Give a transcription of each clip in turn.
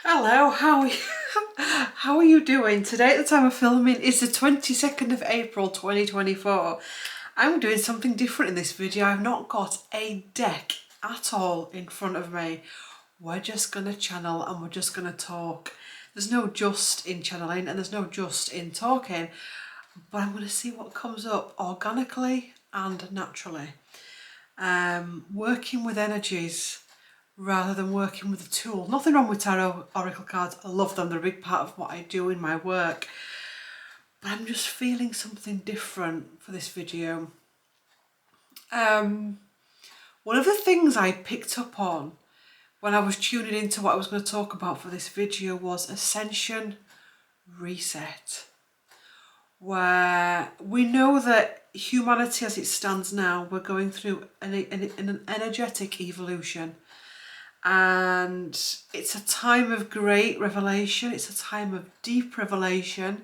Hello, how are you doing? Today at the time of filming is the 22nd of April 2024. I'm doing something different in this video. I've not got a deck at all in front of me. We're just gonna channel and we're just gonna talk. There's no just in channeling and there's no just in talking, but I'm gonna see what comes up organically and naturally. Working with energies rather than working with a tool. Nothing wrong with tarot oracle cards. I love them. They're a big part of what I do in my work. But I'm just feeling something different for this video. One of the things I picked up on when I was tuning into what I was going to talk about for this video was Ascension Reset. Where we know that humanity as it stands now, we're going through an energetic evolution. And it's a time of great revelation, it's a time of deep revelation,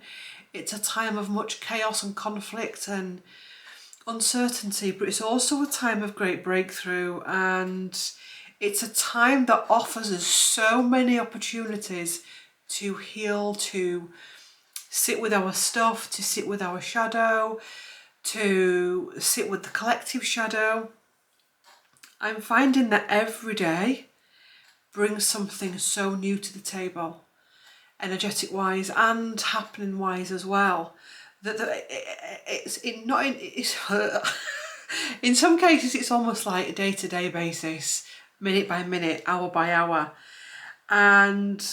it's a time of much chaos and conflict and uncertainty, but it's also a time of great breakthrough, and it's a time that offers us so many opportunities to heal, to sit with our stuff, to sit with our shadow, to sit with the collective shadow. I'm finding that every day brings something so new to the table, energetic wise and happening wise as well. That it's in some cases it's almost like a day-to-day basis, minute by minute, hour by hour. And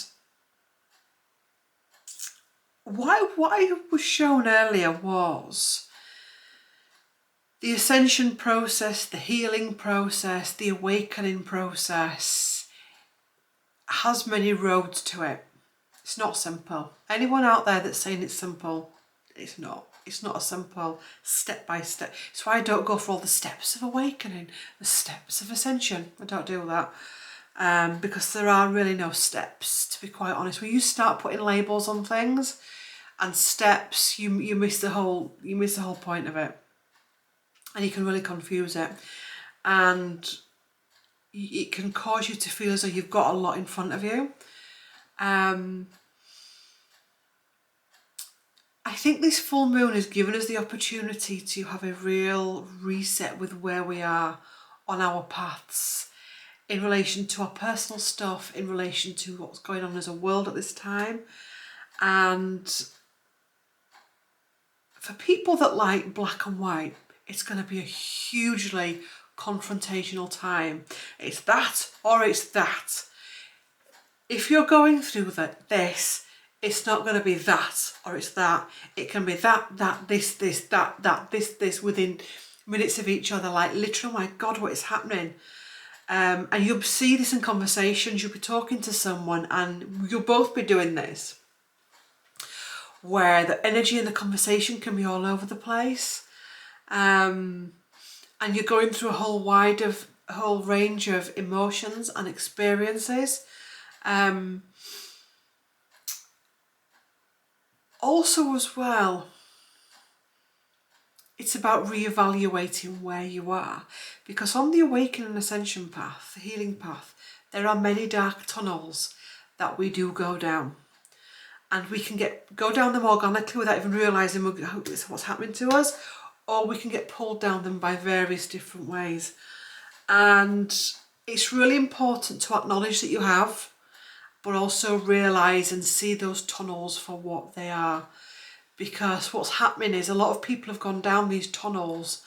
what I was shown earlier was the ascension process, the healing process, the awakening process has many roads to it. It's not simple. Anyone out there that's saying it's simple, it's not. It's not a simple step by step. It's why I don't go for all the steps of awakening, the steps of ascension. I don't do that because there are really no steps, to be quite honest. When you start putting labels on things and steps, you miss the whole point of it, and you can really confuse it. And it can cause you to feel as though you've got a lot in front of you. I think this full moon has given us the opportunity to have a real reset with where we are on our paths in relation to our personal stuff, in relation to what's going on as a world at this time. And for people that like black and white, it's going to be a hugely confrontational time. It's that or it's that. If you're going through this, it's not going to be that or it's that. It can be that, this, that, this within minutes of each other. Like literally, oh my God, what is happening? And you'll see this in conversations. You'll be talking to someone and you'll both be doing this, where the energy in the conversation can be all over the place. And you're going through a whole range of emotions and experiences. Also as well, it's about reevaluating where you are, because on the awakening ascension path, the healing path, there are many dark tunnels that we do go down, and we can go down them organically without even realising what's happening to us, or we can get pulled down them by various different ways. And it's really important to acknowledge that you have, but also realise and see those tunnels for what they are. Because what's happening is a lot of people have gone down these tunnels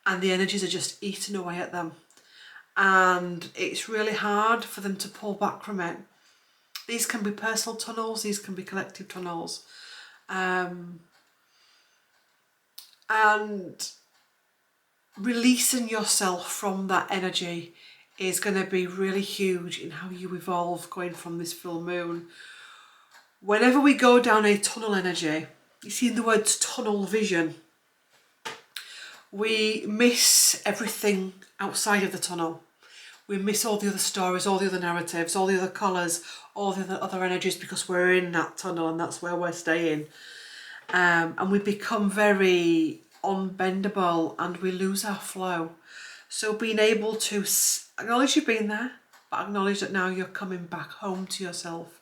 and the energies are just eating away at them. And it's really hard for them to pull back from it. These can be personal tunnels, these can be collective tunnels. And releasing yourself from that energy is going to be really huge in how you evolve going from this full moon. Whenever we go down a tunnel energy, you see in the words tunnel vision, we miss everything outside of the tunnel. We miss all the other stories, all the other narratives, all the other colours, all the other energies, because we're in that tunnel and that's where we're staying. And we become very unbendable and we lose our flow. So being able to acknowledge you've been there, but acknowledge that now you're coming back home to yourself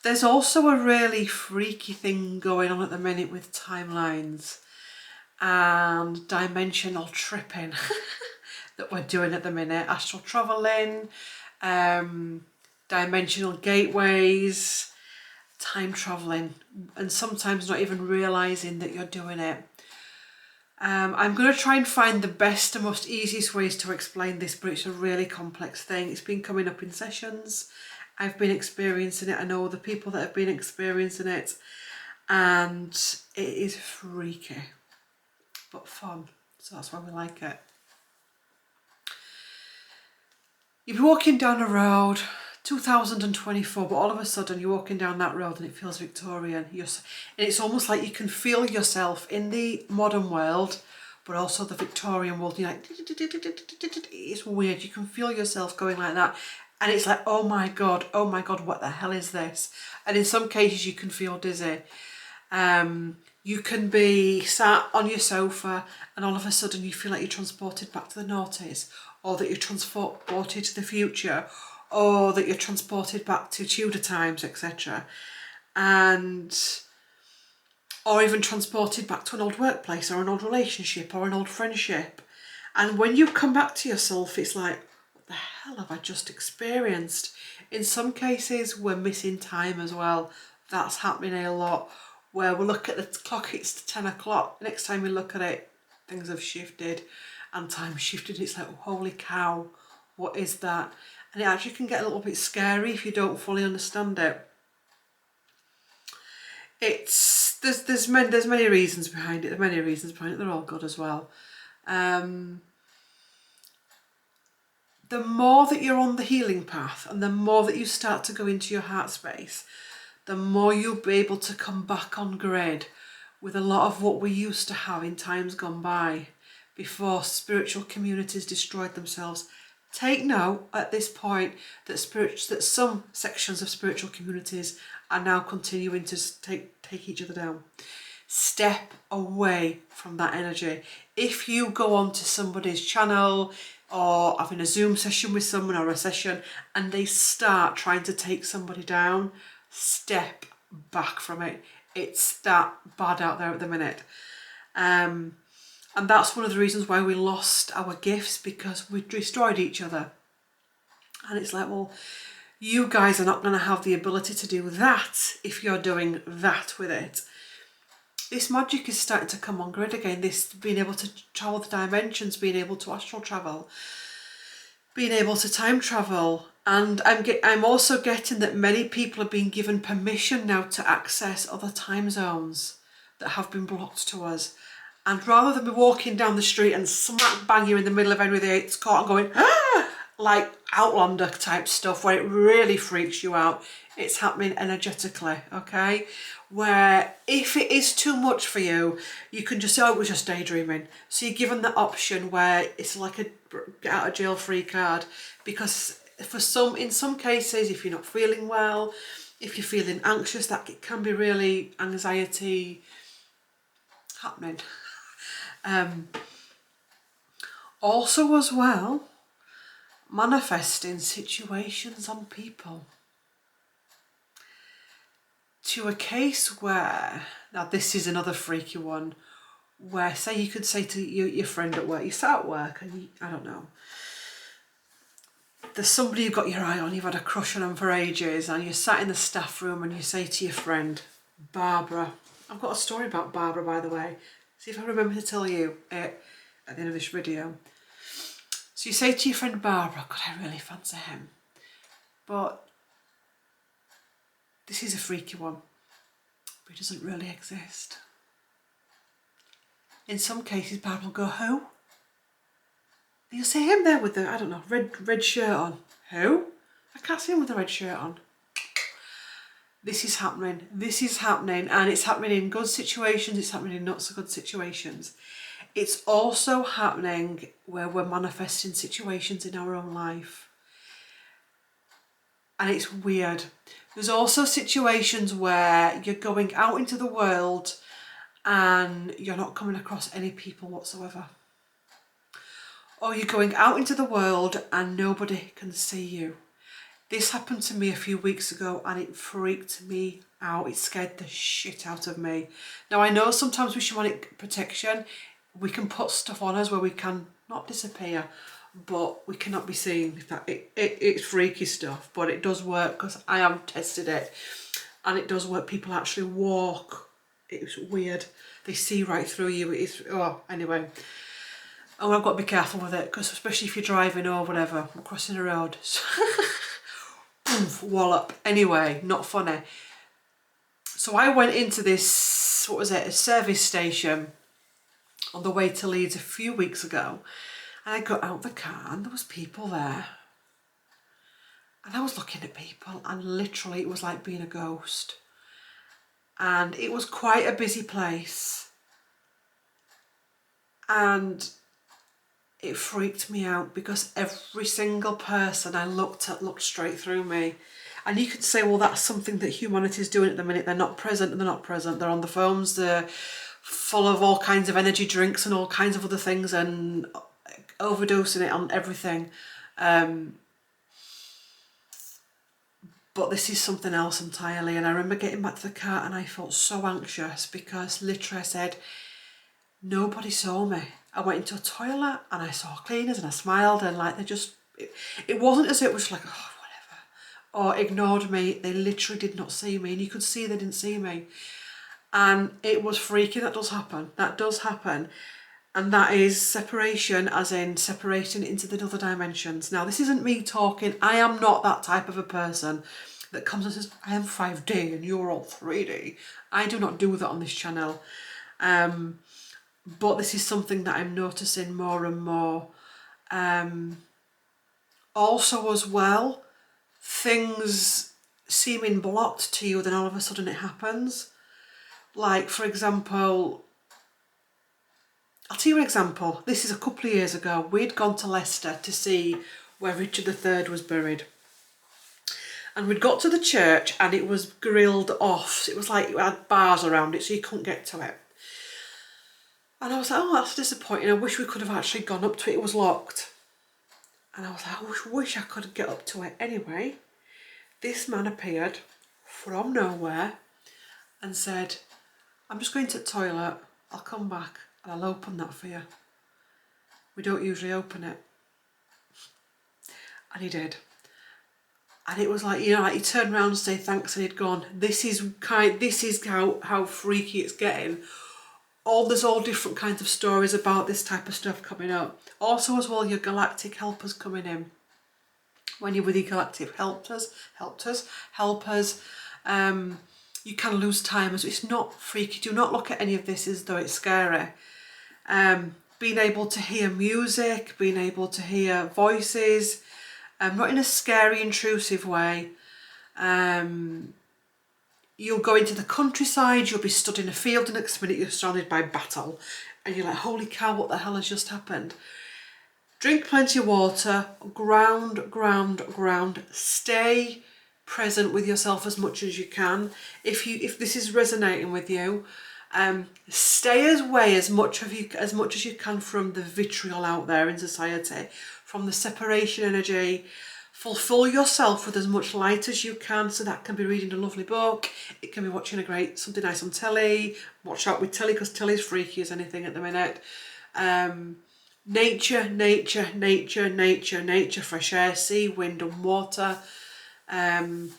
There's also a really freaky thing going on at the minute with timelines and dimensional tripping that we're doing at the minute. Astral travelling, dimensional gateways, time travelling, and sometimes not even realising that you're doing it. I'm going to try and find the best and most easiest ways to explain this, but it's a really complex thing. It's been coming up in sessions. I've been experiencing it. I know the people that have been experiencing it, and it is freaky, but fun. So that's why we like it. You'll be walking down a road, 2024, but all of a sudden you're walking down that road and it feels Victorian. And it's almost like you can feel yourself in the modern world, but also the Victorian world. You're like, it's weird. You can feel yourself going like that. And it's like, oh my God, what the hell is this? And in some cases you can feel dizzy. You can be sat on your sofa and all of a sudden you feel like you're transported back to the noughties, or that you're transported to the future, or that you're transported back to Tudor times, etc. Or even transported back to an old workplace or an old relationship or an old friendship. And when you come back to yourself, it's like, what the hell have I just experienced? In some cases, we're missing time as well. That's happening a lot, where we look at the clock, it's 10 o'clock. Next time we look at it, things have shifted and time shifted. It's like, holy cow, what is that? And it actually can get a little bit scary if you don't fully understand it. There's many reasons behind it. They're all good as well. The more that you're on the healing path and the more that you start to go into your heart space, the more you'll be able to come back on grid with a lot of what we used to have in times gone by, before spiritual communities destroyed themselves. Take note at this point that some sections of spiritual communities are now continuing to take each other down. Step away from that energy. If you go onto somebody's channel or having a Zoom session with someone or a session and they start trying to take somebody down, step back from it. It's that bad out there at the minute. And that's one of the reasons why we lost our gifts, because we destroyed each other. And it's like, well, you guys are not going to have the ability to do that if you're doing that with it. This magic is starting to come on grid again. This being able to travel the dimensions, being able to astral travel, being able to time travel. And I'm also getting that many people are being given permission now to access other time zones that have been blocked to us. And rather than be walking down the street and smack bang you in the middle of Henry VIII's court and going, ah, like Outlander type stuff where it really freaks you out, it's happening energetically, okay? Where if it is too much for you, you can just say, oh, it was just daydreaming. So you're given the option where it's like a get out of jail free card, because in some cases, if you're not feeling well, if you're feeling anxious, that it can be really anxiety happening. Also as well, manifesting situations on people to a case where, now this is another freaky one, where say you could say to your friend at work, you sat at work and I don't know, there's somebody you've got your eye on, you've had a crush on them for ages, and you're sat in the staff room and you say to your friend, Barbara, I've got a story about Barbara, by the way, see if I remember to tell you it at the end of this video. So you say to your friend Barbara, God, I really fancy him, but this is a freaky one, but he doesn't really exist. In some cases, Barbara will go, who? You'll see him there with the, I don't know, red shirt on. Who? I can't see him with the red shirt on. This is happening, and it's happening in good situations, it's happening in not so good situations. It's also happening where we're manifesting situations in our own life. And it's weird. There's also situations where you're going out into the world and you're not coming across any people whatsoever. Or you're going out into the world and nobody can see you. This happened to me a few weeks ago and it freaked me out. It scared the shit out of me. Now I know sometimes with shamanic protection, we can put stuff on us where we can not disappear, but we cannot be seen. It's freaky stuff, but it does work because I have tested it and it does work. People actually walk. It's weird. They see right through you. It's, oh, anyway. Oh, I've got to be careful with it because especially if you're driving or whatever, I'm crossing a road. Oof, wallop. Anyway, not funny. So I went into this, what was it, a service station on the way to Leeds a few weeks ago, and I got out the car and there was people there. And I was looking at people and literally it was like being a ghost. And it was quite a busy place. And it freaked me out because every single person I looked at looked straight through me. And you could say, well, that's something that humanity is doing at the minute. They're not present and they're not present. They're on the phones. They're full of all kinds of energy drinks and all kinds of other things and overdosing it on everything. But this is something else entirely. And I remember getting back to the car and I felt so anxious because literally I said, nobody saw me. I went into a toilet and I saw cleaners and I smiled and like they just, it wasn't as if it was like, oh, whatever, or ignored me. They literally did not see me and you could see they didn't see me. And it was freaky. That does happen. That does happen. And that is separation, as in separating into the other dimensions. Now, this isn't me talking. I am not that type of a person that comes and says, I am 5D and you're all 3D. I do not do that on this channel. But this is something that I'm noticing more and more. Also as well, things seeming blocked to you, then all of a sudden it happens. Like, for example, I'll tell you an example. This is a couple of years ago. We'd gone to Leicester to see where Richard III was buried. And we'd got to the church and it was grilled off. It was like it had bars around it so you couldn't get to it. And I was like, oh, that's disappointing. I wish we could have actually gone up to it. It was locked. And I was like, I wish I could get up to it. Anyway, this man appeared from nowhere and said, I'm just going to the toilet. I'll come back and I'll open that for you. We don't usually open it. And he did. And it was like, you know, like he turned around and said thanks and he'd gone. This is how freaky it's getting. There's all different kinds of stories about this type of stuff coming up. Also as well, your galactic helpers coming in. When you're with your galactic helpers, you can lose time. It's not freaky. Do not look at any of this as though it's scary. Being able to hear music, being able to hear voices, not in a scary, intrusive way. You'll go into the countryside, you'll be stood in a field, and next minute you're surrounded by battle. And you're like, holy cow, what the hell has just happened? Drink plenty of water, ground. Stay present with yourself as much as you can. If this is resonating with you, stay away as much as you can from the vitriol out there in society, from the separation energy. Fulfill yourself with as much light as you can, so that can be reading a lovely book, it can be watching something nice on telly. Watch out with telly because telly's freaky as anything at the minute. Nature, fresh air, sea, wind and water. And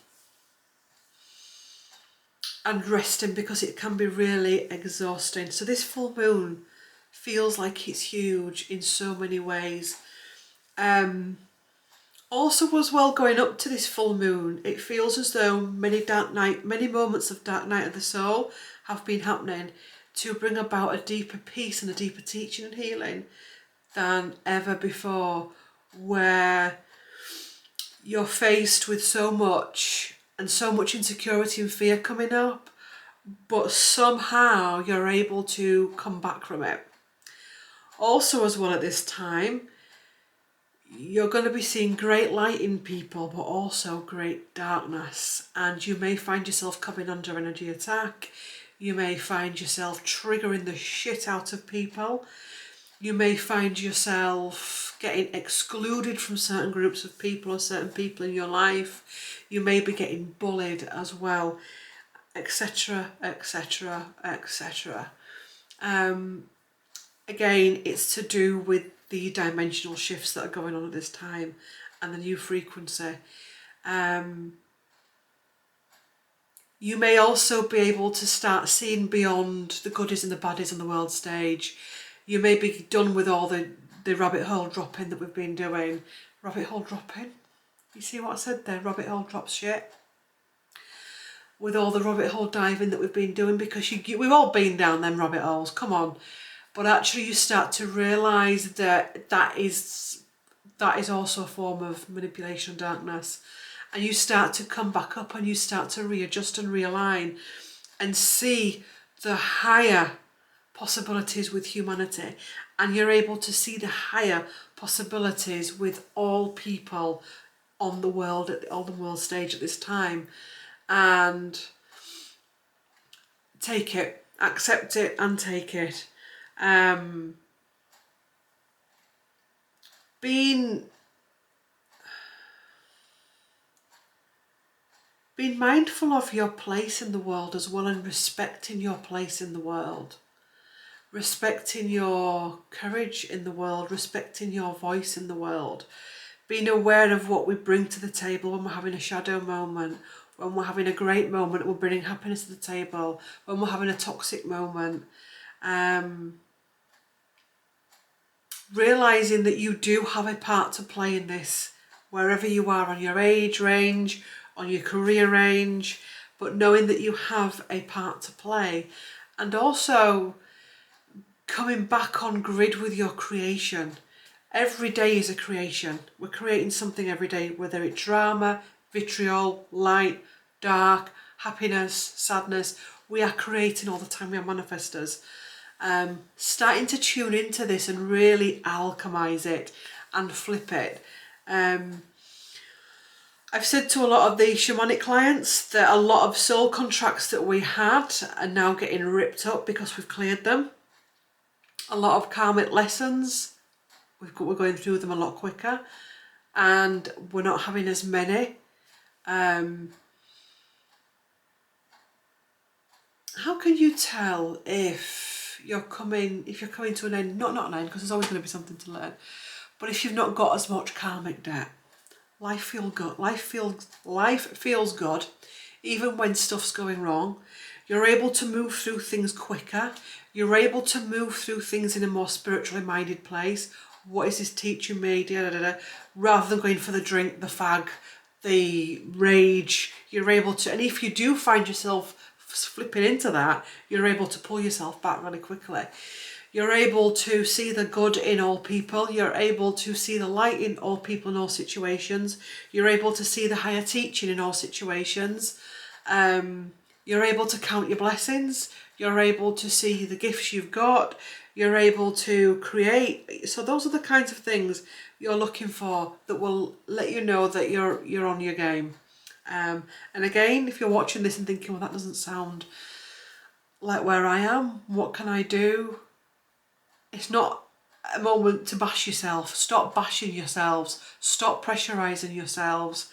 resting because it can be really exhausting. So this full moon feels like it's huge in so many ways. Also as well, going up to this full moon, it feels as though many moments of dark night of the soul have been happening to bring about a deeper peace and a deeper teaching and healing than ever before, where you're faced with so much insecurity and fear coming up, but somehow you're able to come back from it. Also as well at this time, you're going to be seeing great light in people, but also great darkness. And you may find yourself coming under energy attack. You may find yourself triggering the shit out of people. You may find yourself getting excluded from certain groups of people or certain people in your life. You may be getting bullied as well, etc, etc, etc. Again, it's to do with the dimensional shifts that are going on at this time and the new frequency. You may also be able to start seeing beyond the goodies and the baddies on the world stage. You may be done with all the rabbit hole dropping that we've been doing. Rabbit hole dropping? You see what I said there? Rabbit hole drops shit. With all the rabbit hole diving that we've been doing, because we've all been down them rabbit holes, come on. But actually you start to realise that that is also a form of manipulation and darkness. And you start to come back up and you start to readjust and realign and see the higher possibilities with humanity. And you're able to see the higher possibilities with all people on the world, on the world stage at this time. And take it, accept it and take it. Being mindful of your place in the world as well, and respecting your place in the world, respecting your courage in the world, respecting your voice in the world, being aware of what we bring to the table when we're having a shadow moment, when we're having a great moment, we're bringing happiness to the table, when we're having a toxic moment. Realising that you do have a part to play in this, wherever you are on your age range, on your career range, but knowing that you have a part to play. And also coming back on grid with your creation. Every day is a creation. We're creating something every day, whether it's drama, vitriol, light, dark, happiness, sadness. We are creating all the time. We are manifestors. Starting to tune into this and really alchemize it and flip it. I've said to a lot of the shamanic clients that a lot of soul contracts that we had are now getting ripped up because we've cleared them. A lot of karmic lessons, we're going through them a lot quicker, and we're not having as many. How can you tell if you're coming to an end? Not an end, because there's always going to be something to learn. But if you've not got as much karmic debt, life feels good. Life feels good, even when stuff's going wrong. You're able to move through things quicker. You're able to move through things in a more spiritually minded place. What is this teaching me? Rather than going for the drink, the fag, the rage. You're able to, and if you do find yourself flipping into that, you're able to pull yourself back really quickly. You're able to see the good in all people. You're able to see the light in all people in all situations. You're able to see the higher teaching in all situations. You're able to count your blessings. You're able to see the gifts you've got. You're able to create. So those are the kinds of things you're looking for that will let you know that you're on your game. And again, if you're watching this and thinking, well, that doesn't sound like where I am, what can I do? It's not a moment to bash yourself. Stop bashing yourselves. Stop pressurising yourselves.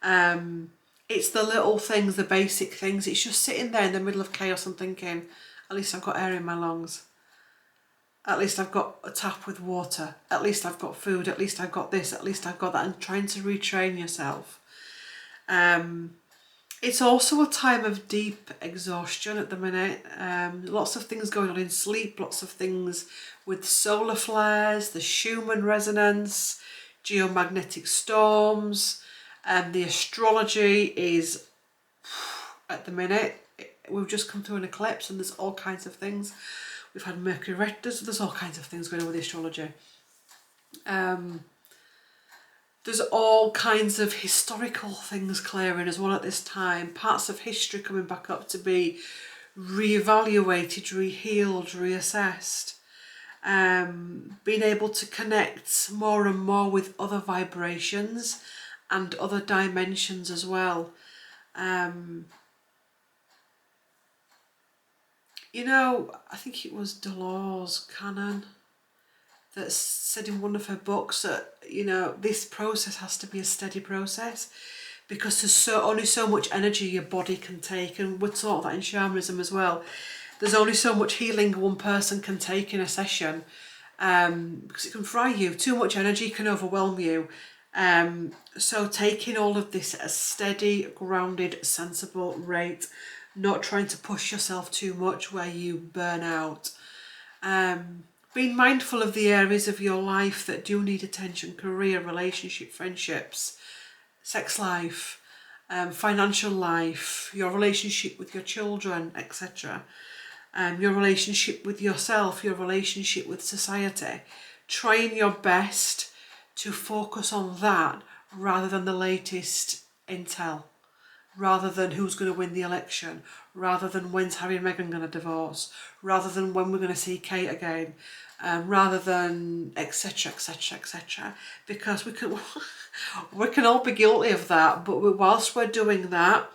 It's the little things, the basic things. It's just sitting there in the middle of chaos and thinking, at least I've got air in my lungs. At least I've got a tap with water. At least I've got food. At least I've got this. At least I've got that. And trying to retrain yourself. It's also a time of deep exhaustion at the minute. Lots of things going on in sleep. Lots of things with solar flares, the Schumann resonance, geomagnetic storms. The astrology is, at the minute, we've just come through an eclipse and there's all kinds of things. We've had Mercury retrograde, there's all kinds of things going on with the astrology. There's all kinds of historical things clearing as well at this time. Parts of history coming back up to be reevaluated, rehealed, reassessed. Being able to connect more and more with other vibrations and other dimensions as well. I think it was Delors Cannon that said in one of her books that, you know, this process has to be a steady process, because there's only so much energy your body can take, and we're taught that in shamanism as well. There's only so much healing one person can take in a session, because it can fry you. Too much energy can overwhelm you. So taking all of this at a steady, grounded, sensible rate, not trying to push yourself too much where you burn out. Being mindful of the areas of your life that do need attention: career, relationship, friendships, sex life, financial life, your relationship with your children, etc. Your relationship with yourself, your relationship with society. Trying your best to focus on that rather than the latest intel, rather than who's going to win the election, rather than when's Harry and Meghan going to divorce, rather than when we're going to see Kate again, rather than etc, etc, etc. Because we can all be guilty of that, but whilst we're doing that,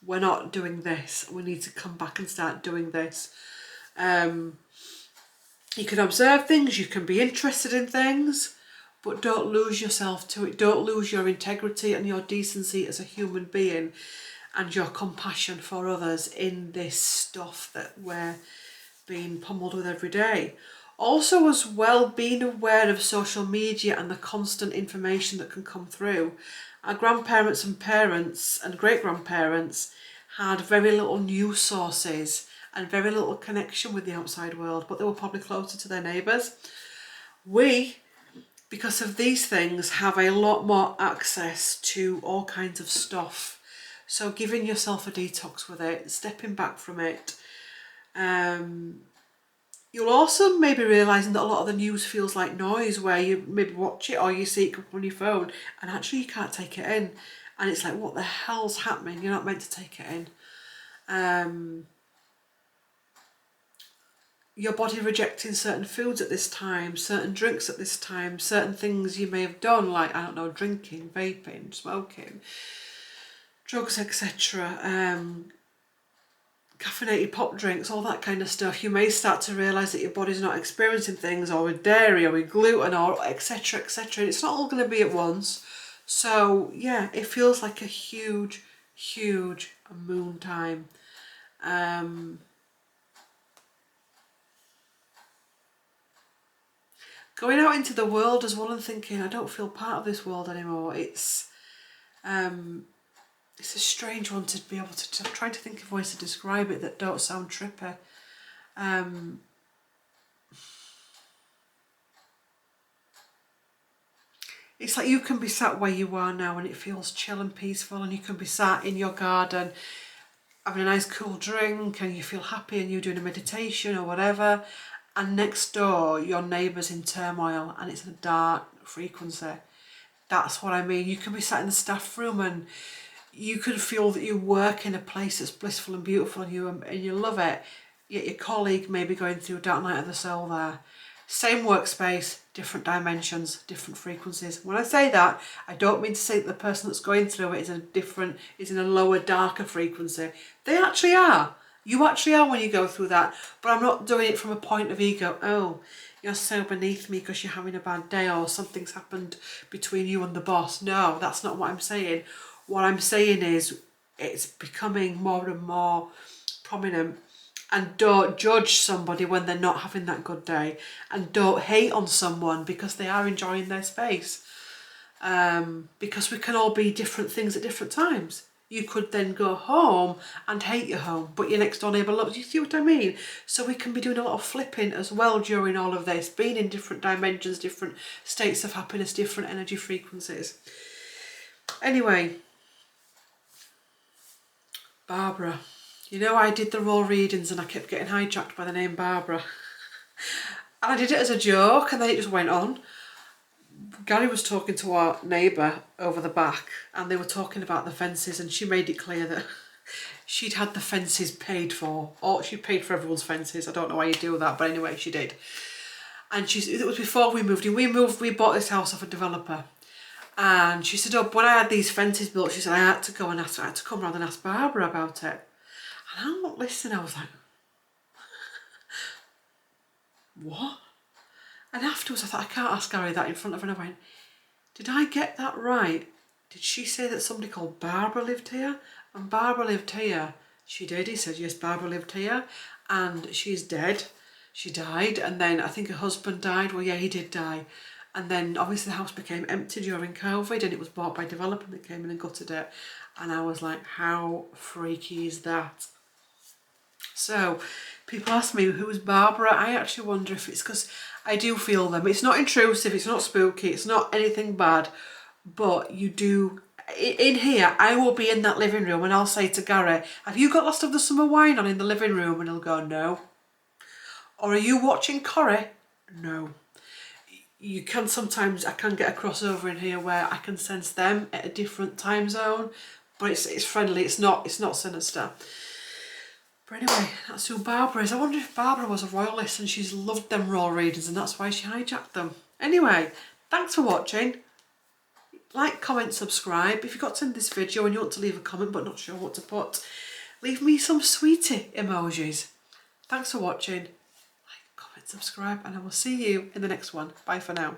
we're not doing this. We need to come back and start doing this. You can observe things, you can be interested in things, but don't lose yourself to it. Don't lose your integrity and your decency as a human being, and your compassion for others in this stuff that we're being pummeled with every day. Also, as well, being aware of social media and the constant information that can come through. Our grandparents and parents and great-grandparents had very little news sources and very little connection with the outside world, but they were probably closer to their neighbours. We, because of these things, have a lot more access to all kinds of stuff. So giving yourself a detox with it, stepping back from it. You'll also maybe realising that a lot of the news feels like noise, where you maybe watch it or you see it come up on your phone and actually you can't take it in. And it's like, what the hell's happening? You're not meant to take it in. Your body rejecting certain foods at this time, certain drinks at this time, certain things you may have done, like, I don't know, drinking, vaping, smoking, drugs, etc. Caffeinated pop drinks, all that kind of stuff. You may start to realise that your body's not experiencing things, or with dairy or with gluten, or etc, etc. And it's not all going to be at once. So yeah, it feels like a huge, huge moon time. Going out into the world as well and thinking, I don't feel part of this world anymore. It's a strange one to be able to, I'm trying to think of ways to describe it that don't sound trippy. It's like you can be sat where you are now and it feels chill and peaceful, and you can be sat in your garden having a nice cool drink and you feel happy and you're doing a meditation or whatever, and next door your neighbour's in turmoil and it's a dark frequency. That's what I mean. You can be sat in the staff room and you can feel that you work in a place that's blissful and beautiful and you love it, yet your colleague may be going through a dark night of the soul there. Same workspace, different dimensions, different frequencies. When I say that, I don't mean to say that the person that's going through it is in a lower, darker frequency. They actually are. You actually are when you go through that. But I'm not doing it from a point of ego. Oh, you're so beneath me because you're having a bad day, or something's happened between you and the boss. No, that's not what I'm saying. What I'm saying is it's becoming more and more prominent. And don't judge somebody when they're not having that good day, and don't hate on someone because they are enjoying their space, because we can all be different things at different times. You could then go home and hate your home, but your next door neighbour loves you. See what I mean? So we can be doing a lot of flipping as well during all of this, being in different dimensions, different states of happiness, different energy frequencies. Anyway, Barbara. You know, I did the raw readings and I kept getting hijacked by the name Barbara. And I did it as a joke and then it just went on. Gary was talking to our neighbour over the back and they were talking about the fences, and she made it clear that she'd had the fences paid for. Or she paid for everyone's fences. I don't know why you do that, but anyway, she did. And it was before we moved in. We bought this house off a developer. And she said, oh, when I had these fences built, she said, I had to come round and ask Barbara about it. And I'm not listening. I was like, what? And afterwards I thought, I can't ask Gary that in front of her. And I went, did I get that right? Did she say that somebody called Barbara lived here? And Barbara lived here. She did. He said, yes, Barbara lived here. And she's dead. She died. And then I think her husband died. Well, yeah, he did die. And then obviously the house became empty during COVID and it was bought by a developer that came in and gutted it. And I was like, how freaky is that? So people ask me, who's Barbara? I actually wonder if it's because I do feel them. It's not intrusive, it's not spooky, it's not anything bad, but you do. In here, I will be in that living room and I'll say to Gary, have you got Last of the Summer Wine on in the living room? And he'll go, no. Or are you watching Corrie? No. You can sometimes, I can get a crossover in here where I can sense them at a different time zone, but it's friendly, it's not sinister. But anyway, that's who Barbara is. I wonder if Barbara was a royalist and she's loved them raw readers and that's why she hijacked them. Anyway, thanks for watching. Like, comment, subscribe. If you got to end this video and you want to leave a comment but not sure what to put, leave me some sweetie emojis. Thanks for watching. Like, comment, subscribe, and I will see you in the next one. Bye for now.